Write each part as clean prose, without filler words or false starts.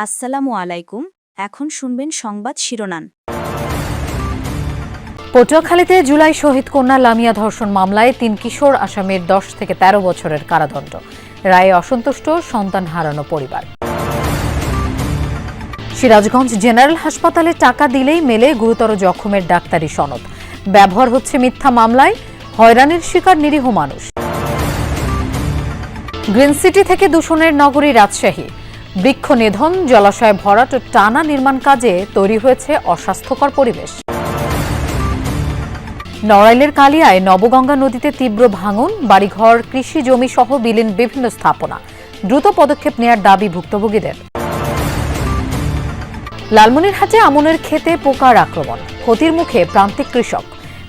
আসসালামু আলাইকুম। এখন শুনবেন সংবাদ শিরোনাম। পটুয়াখালীতে জুলাই শহীদ কন্যা লামিয়া ধর্ষণ মামলায় ৩ কিশোর আসামির ১০ থেকে ১৩ বছরের কারাদণ্ড। রায়ে অসন্তুষ্ট সন্তান হারানো পরিবার। সিরাজগঞ্জ জেনারেল হাসপাতালে টাকা দিলেই মেলে গুরুতর জখমের ডাক্তারি সনদ। ব্যবহার হচ্ছে মিথ্যা মামলায়, হয়রানির শিকার নিরীহ মানুষ। গ্রিন সিটি থেকে দূষণের নগরী রাজশাহী। বৃক্ষ নিধন, জলাশয়ে ভরাট ও টানা নির্মাণ কাজে তৈরি হয়েছে অস্বাস্থ্যকর পরিবেশ। নড়াইলের কালিয়ায় নবগঙ্গা নদীতে তীব্র ভাঙন, বাড়িঘর, কৃষি জমি সহ বিলীন বিভিন্ন স্থাপনা। দ্রুত পদক্ষেপ নেয়ার দাবি ভুক্তভোগীদের। লালমনিরহাটে আমনের ক্ষেতে পোকার আক্রমণ, ক্ষতির মুখে প্রান্তিক কৃষক।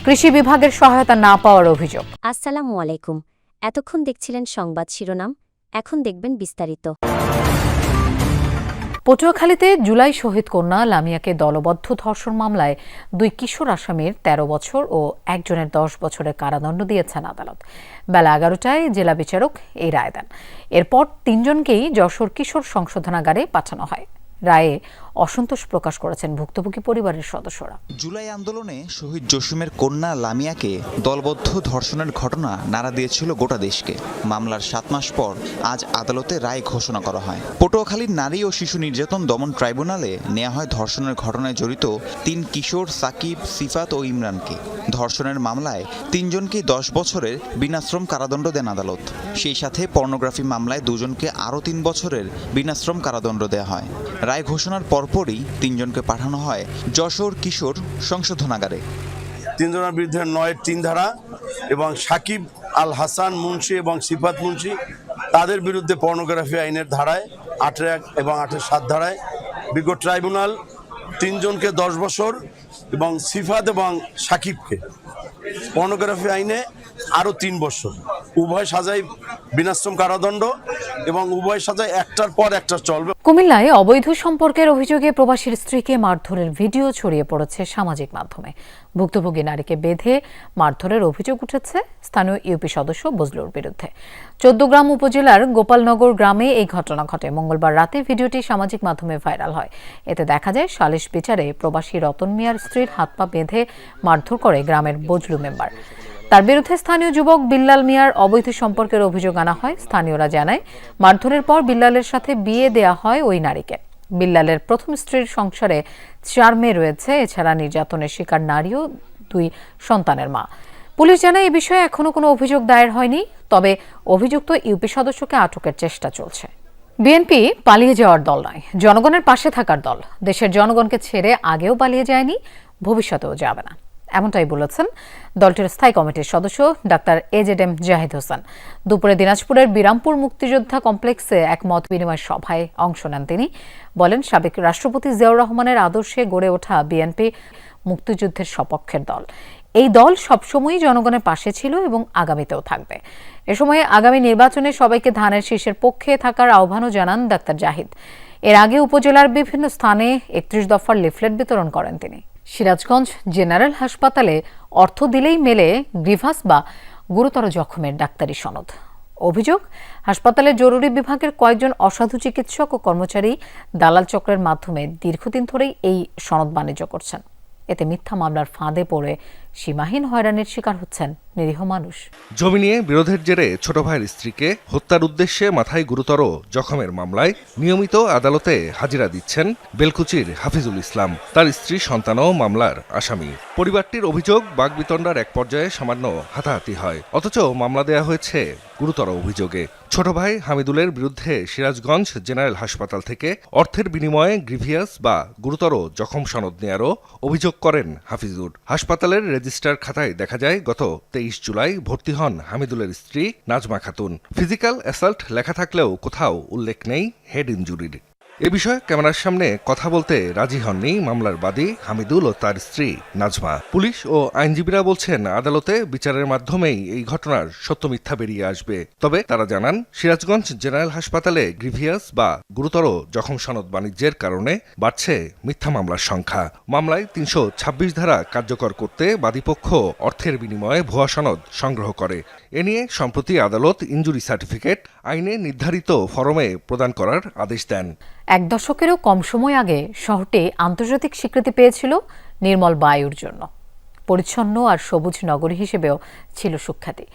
কৃষি বিভাগের সহায়তা না পাওয়ার অভিযোগ। আসসালামু আলাইকুম। এতক্ষণ দেখছিলেন সংবাদ শিরোনাম, এখন দেখবেন বিস্তারিত। পটুয়াখালীতে জুলাই শহীদ কন্যা লামিয়াকে দলবদ্ধ ধর্ষণ মামলায় 2 কিশোর আসামির 13 বছর ও একজনের 10 বছরের কারাদণ্ড দিয়েছেন আদালত। বেলা 11টায় জেলা বিচারক এই রায় দেন। এরপর 3 জনকেই যশোর কিশোর সংশোধনাগারে পাঠানো হয়। রায়ে অসন্তোষ প্রকাশ করেছেন ভুক্তভোগী পরিবারের সদস্যরা। জুলাই আন্দোলনে শহীদ জসিমের কন্যা লামিয়াকে দলবদ্ধ ধর্ষণের ঘটনা নাড়া দিয়েছিল গোটা দেশকে। মামলার 7 মাস পর আজ আদালতে রায় ঘোষণা করা হয়। পটুয়াখালীর নারী ও শিশু নির্যাতন দমন ট্রাইব্যুনালে নেওয়া হয় ধর্ষণের ঘটনায় জড়িত 3 কিশোর সাকিব, সিফাত ও ইমরানকে। ধর্ষণের মামলায় 3 জনকে 10 বছরের বিনাশ্রম কারাদণ্ড দেন আদালত। সেই সাথে পর্নোগ্রাফি মামলায় 2 জনকে আরও 3 বছরের বিনাশ্রম কারাদণ্ড দেওয়া হয়। রায় ঘোষণার পরপরই 3 জনকে পাঠানো হয় যশোর কিশোর সংশোধনাগারে। 3 জনের বিরুদ্ধে 9-3 ধারা এবং সাকিব আল হাসান মুন্সি এবং সিফাত মুন্সি তাদের বিরুদ্ধে পর্নোগ্রাফি আইনের ধারায় 8-1 এবং 8-7 ধারায় বিজ্ঞ ট্রাইব্যুনাল 3 জনকে 10 বছর এবং সিফাত এবং সাকিবকে পর্নোগ্রাফি আইনে আরও 3 বছর, উভয় সাজায় বিনাশ্রম কারাদণ্ড এবং উভয় সাজায় একটার পর একটা চলবে। কুমিল্লায় অবৈধ সম্পর্কের অভিযোগে প্রবাসীর স্ত্রীকে মারধরের ভিডিও ছড়িয়ে পড়েছে সামাজিক মাধ্যমে। ভুক্তভোগী নারীকে বেঁধে মারধরের অভিযোগ উঠেছে স্থানীয় ইউপি সদস্য বজলুর বিরুদ্ধে। 14 উপজেলার গোপালনগর গ্রামে এই ঘটনা ঘটে। মঙ্গলবার রাতে ভিডিওটি সামাজিক মাধ্যমে ভাইরাল হয়। এতে দেখা যায় সালিশ বিচারে প্রবাসী রতন মিয়ার স্ত্রীর হাত পা বেঁধে মারধর করে গ্রামের বজলু মেম্বার। তার বিরুদ্ধে স্থানীয় যুবক বিল্লাল মিয়ার অবৈধ সম্পর্কের অভিযোগ আনা হয়। স্থানীয়রা জানায়, মারধরের পর বিল্লালের সাথে বিয়ে দেয়া হয় ওই নারীকে। বিল্লালের প্রথম স্ত্রীর সংসারে 4 মেয়ে রয়েছে। এছাড়া নির্যাতনের শিকার নারীও 2 সন্তানের মা। পুলিশ জানায়, এই বিষয়ে এখনো কোনো অভিযোগ দায়ের হয়নি, তবে অভিযুক্ত ইউপি সদস্যকে আটকের চেষ্টা চলছে। বিএনপি পালিয়ে যাওয়ার দল নয়, জনগণের পাশে থাকার দল। দেশের জনগণকে ছেড়ে আগেও পালিয়ে যায়নি, ভবিষ্যতেও যাবে না, এমনটাই বলেছেন দলটির স্থায়ী কমিটির সদস্য ডাক্তার এজেডএম জাহিদ হোসেন। দুপুরে দিনাজপুরের বিরামপুর মুক্তিযোদ্ধা কমপ্লেক্সে এক মত বিনিময় সভায় অংশ নেন তিনি। বলেন, সাবেক রাষ্ট্রপতি জিয়াউর রহমানের আদর্শে গড়ে ওঠা বিএনপি মুক্তিযুদ্ধের সপক্ষের দল। এই দল সবসময়ই জনগণের পাশে ছিল এবং আগামীতেও থাকবে। এ সময়ে আগামী নির্বাচনে সবাইকে ধানের শীষের পক্ষে থাকার আহ্বানও জানান ডাক্তার জাহিদ। এর আগে উপজেলার বিভিন্ন স্থানে 31 দফার লিফলেট বিতরণ করেন তিনি। সিরাজগঞ্জ জেনারেল হাসপাতালে অর্থ দিলেই মেলে গ্রিভাস বা গুরুতর জখমের ডাক্তারি সনদ। অভিযোগ, হাসপাতালের জরুরি বিভাগের কয়েকজন অসাধু চিকিৎসক ও কর্মচারী দালাল চক্রের মাধ্যমে দীর্ঘদিন ধরেই এই সনদ বাণিজ্য করছেন। এতে মিথ্যা মামলার ফাঁদে পড়ে সীমাহীন হয়রানির শিকার হচ্ছেন নিরীহ মানুষ। জমি নিয়ে বিরোধের জেরে ছোট ভাইয়ের স্ত্রীকে হত্যার উদ্দেশ্যে মাথায় গুরুতর জখমের মামলায় নিয়মিত আদালতে হাজিরা দিচ্ছেন বেলকুচির হাফিজুল ইসলাম। তার স্ত্রী সন্তানও মামলার আসামি। পরিবারটির অভিযোগ, বাগবিতণ্ডার এক পর্যায়ে সামান্য হাতাহাতি হয়, অথচ মামলা দেয়া হয়েছে গুরুতর অভিযোগে। ছোট ভাই হামিদুলের বিরুদ্ধে সিরাজগঞ্জ জেনারেল হাসপাতাল থেকে অর্থের বিনিময়ে গ্রিভিয়াস বা গুরুতর জখম সনদ নেয়ারও অভিযোগ করেন হাফিজুর। হাসপাতালের রেজিস্টার খাতায় দেখা যায়, গত 23 জুলাই ভর্তি হন হামিদুলের স্ত্রী নাজমা খাতুন। ফিজিক্যাল অ্যাসাল্ট লেখা থাকলেও কোথাও উল্লেখ নেই হেড ইনজুরির। এ বিষয়ে ক্যামেরার সামনে কথা বলতে রাজি হননি মামলার বাদী হামিদুল ও তার স্ত্রী নাজমা। পুলিশ ও আইনজীবীরা বলছেন, আদালতে বিচারের মাধ্যমেই এই ঘটনার সত্য মিথ্যা বেরিয়ে আসবে। তবে তারা জানান, সিরাজগঞ্জ জেনারেল হাসপাতালে গ্রিভিয়াস বা গুরুতর জখম সনদ বাণিজ্যের কারণে বাড়ছে মিথ্যা মামলার সংখ্যা। মামলায় 326 ধারা কার্যকর করতে বাদীপক্ষ অর্থের বিনিময়ে ভুয়া সনদ সংগ্রহ করে। এ নিয়ে সম্প্রতি আদালত ইনজুরি সার্টিফিকেট আইনে নির্ধারিত ফরমে প্রদান করার আদেশ দেন। এক দশকেরও কম সময় আগে শহরটি আন্তর্জাতিক স্বীকৃতি পেয়েছিল নির্মল বায়ুর জন্য। পরিচ্ছন্ন আর সবুজ নগরী হিসেবেও ছিল সুখ্যাতি।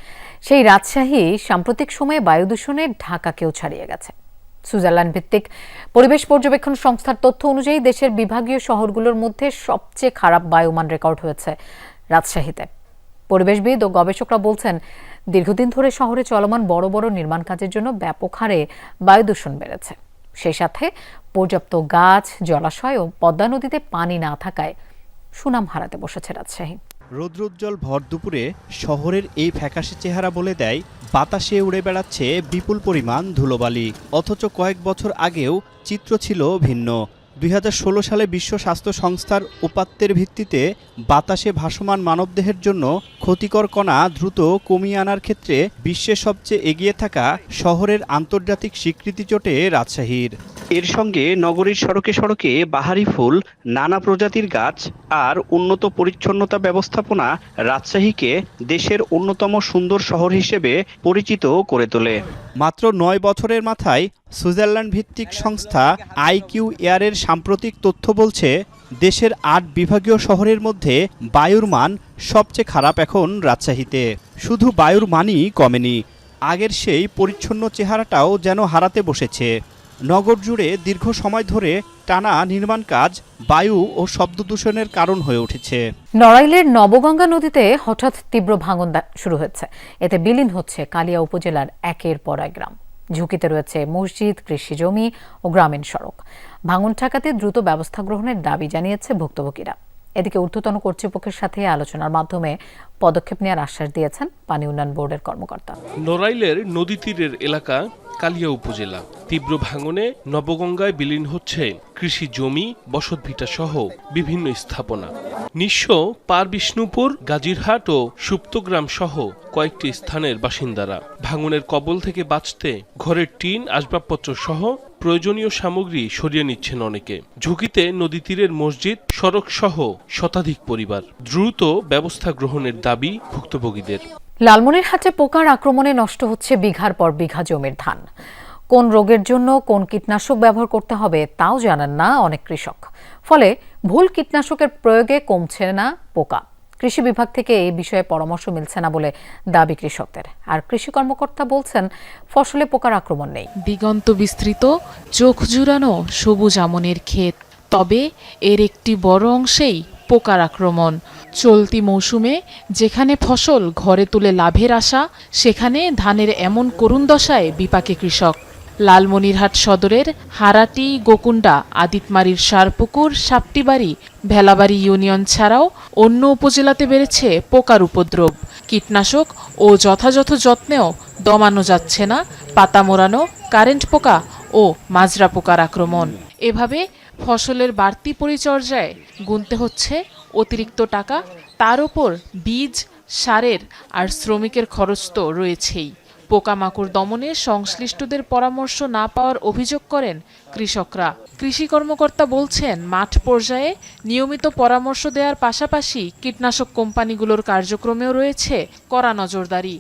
সেই রাজশাহী সাম্প্রতিক সময়ে বায়ু দূষণে ঢাকাকেও ছাড়িয়ে গেছে। সুইজারল্যান্ড ভিত্তিক পরিবেশ পর্যবেক্ষণ সংস্থার তথ্য অনুযায়ী দেশের বিভাগীয় শহরগুলোর মধ্যে সবচেয়ে খারাপ বায়ুমান রেকর্ড হয়েছে রাজশাহীতে। পরিবেশবিদ ও গবেষকরা বলছেন, দীর্ঘদিন ধরে শহরে চলমান বড় বড় নির্মাণ কাজের জন্য ব্যাপক হারে বায়ু দূষণ বেড়েছে। সেই সাথে পর্যাপ্ত গাছ, জলাশয় ও পদ্মা নদীতে পানি না থাকায় সুনাম হারাতে বসেছে রাজশাহী। রৌদ্রোজ্জ্বল ভর দুপুরে শহরের এই ফ্যাকাশে চেহারা বলে দেয় বাতাসে উড়ে বেড়াচ্ছে বিপুল পরিমাণ ধুলোবালি। অথচ কয়েক বছর আগেও চিত্র ছিল ভিন্ন। 2016 সালে বিশ্ব স্বাস্থ্য সংস্থার উপাত্তের ভিত্তিতে বাতাসে ভাসমান মানবদেহের জন্য ক্ষতিকর কণা দ্রুত কমিয়ে আনার ক্ষেত্রে বিশ্বের সবচেয়ে এগিয়ে থাকা শহরের আন্তর্জাতিক স্বীকৃতি জোটে রাজশাহীর। এর সঙ্গে নগরীর সড়কে সড়কে বাহারি ফুল, নানা প্রজাতির গাছ আর উন্নত পরিচ্ছন্নতা ব্যবস্থাপনা রাজশাহীকে দেশের অন্যতম সুন্দর শহর হিসেবে পরিচিত করে তোলে। মাত্র 9 বছরের মাথায় সুইজারল্যান্ড ভিত্তিক সংস্থা IQ এয়ারের সাম্প্রতিক তথ্য বলছে, দেশের 8 বিভাগীয় শহরের মধ্যে বায়ুর মান সবচেয়ে খারাপ এখন রাজশাহীতে। শুধু বায়ুর মানই কমেনি, আগের সেই পরিচ্ছন্ন চেহারাটাও যেন হারাতে বসেছে। নগর জুড়ে দীর্ঘ সময় ধরে টানা নির্মাণ কাজ বায়ু ও শব্দ দূষণের কারণ হয়ে উঠেছে। নড়াইলের নবগঙ্গা নদীতে হঠাৎ তীব্র ভাঙন শুরু হয়েছে। এতে বিলীন হচ্ছে কালিয়া উপজেলার একের পর এক গ্রাম। ঝুঁকিতে রয়েছে মসজিদ, কৃষি জমি ও গ্রামীণ সড়ক। ভাঙন ঠেকাতে দ্রুত ব্যবস্থা গ্রহণের দাবি জানিয়েছে ভুক্তভোগীরা। এদিকে ঊর্ধ্বতন কর্তৃপক্ষের সাথে আলোচনার মাধ্যমে পদক্ষেপ নেওয়ার আশ্বাস দিয়েছেন পানি উন্নয়ন বোর্ডের কর্মকর্তা। নড়াইলের নদী তীরের এলাকা কালিয়া উপজেলা। তীব্র ভাঙনে নবগঙ্গায় বিলীন হচ্ছে কৃষি জমি, বসতভিটা সহ বিভিন্ন স্থাপনা। নিঃস্ব পার বিষ্ণুপুর, গাজীরহাট ও সুপ্তগ্রাম সহ কয়েকটি স্থানের বাসিন্দারা। ভাঙনের কবল থেকে বাঁচতে ঘরের টিন, আসবাবপত্র সহ প্রয়োজনীয় সামগ্রী সরিয়ে নিচ্ছেন অনেকে। ঝুঁকিতে নদী তীরের মসজিদ, সড়ক সহ শতাধিক পরিবার। দ্রুত ব্যবস্থা গ্রহণের দাবি ভুক্তভোগীদের। লালমনিরহাটে পোকার আক্রমণে নষ্ট হচ্ছে বিঘার পর বিঘা জমির ধান। কোন রোগের জন্য কোন কীটনাশক ব্যবহার করতে হবে তাও জানেন না অনেক কৃষক। ফলে ভুল কীটনাশকের প্রয়োগে কমছে না পোকা। কৃষি বিভাগ থেকে এই বিষয়ে পরামর্শ মিলছে না বলে দাবি কৃষকদের। আর কৃষি কর্মকর্তা বলছেন, ফসলে পোকার আক্রমণ নেই। দিগন্ত বিস্তৃত, চোখ জুড়ানো সবুজ আমনের ক্ষেত, তবে এর একটি বড় অংশেই পোকার আক্রমণ। চলতি মৌসুমে যেখানে ফসল ঘরে তুলে লাভের আশা, সেখানে ধানের এমন করুণ দশায় বিপাকে কৃষক। লালমনিরহাট সদরের হারাটি, গোকুন্ডা, আদিতমারির সারপুকুর, সাপটিবাড়ি, ভেলাবাড়ি ইউনিয়ন ছাড়াও অন্য উপজেলাতে বেড়েছে পোকার উপদ্রব। কীটনাশক ও যথাযথ যত্নেও দমানো যাচ্ছে না পাতা মোড়ানো, কারেন্ট পোকা ও মাজরা পোকার আক্রমণ। এভাবে ফসলের বাড়তি পরিচর্যায় গুনতে হচ্ছে অতিরিক্ত টাকা। তার উপর বীজ, সারের আর শ্রমিকের খরচ তো রয়েছেই। পোকামাকড় দমনে সংশ্লিষ্টদের পরামর্শ না পাওয়ার অভিযোগ করেন কৃষকরা। কৃষি কর্মকর্তা বলছেন, মাঠ পর্যায়ে নিয়মিত পরামর্শ দেওয়ার পাশাপাশি কীটনাশক কোম্পানিগুলোর কার্যক্রমেও রয়েছে কড়া নজরদারি।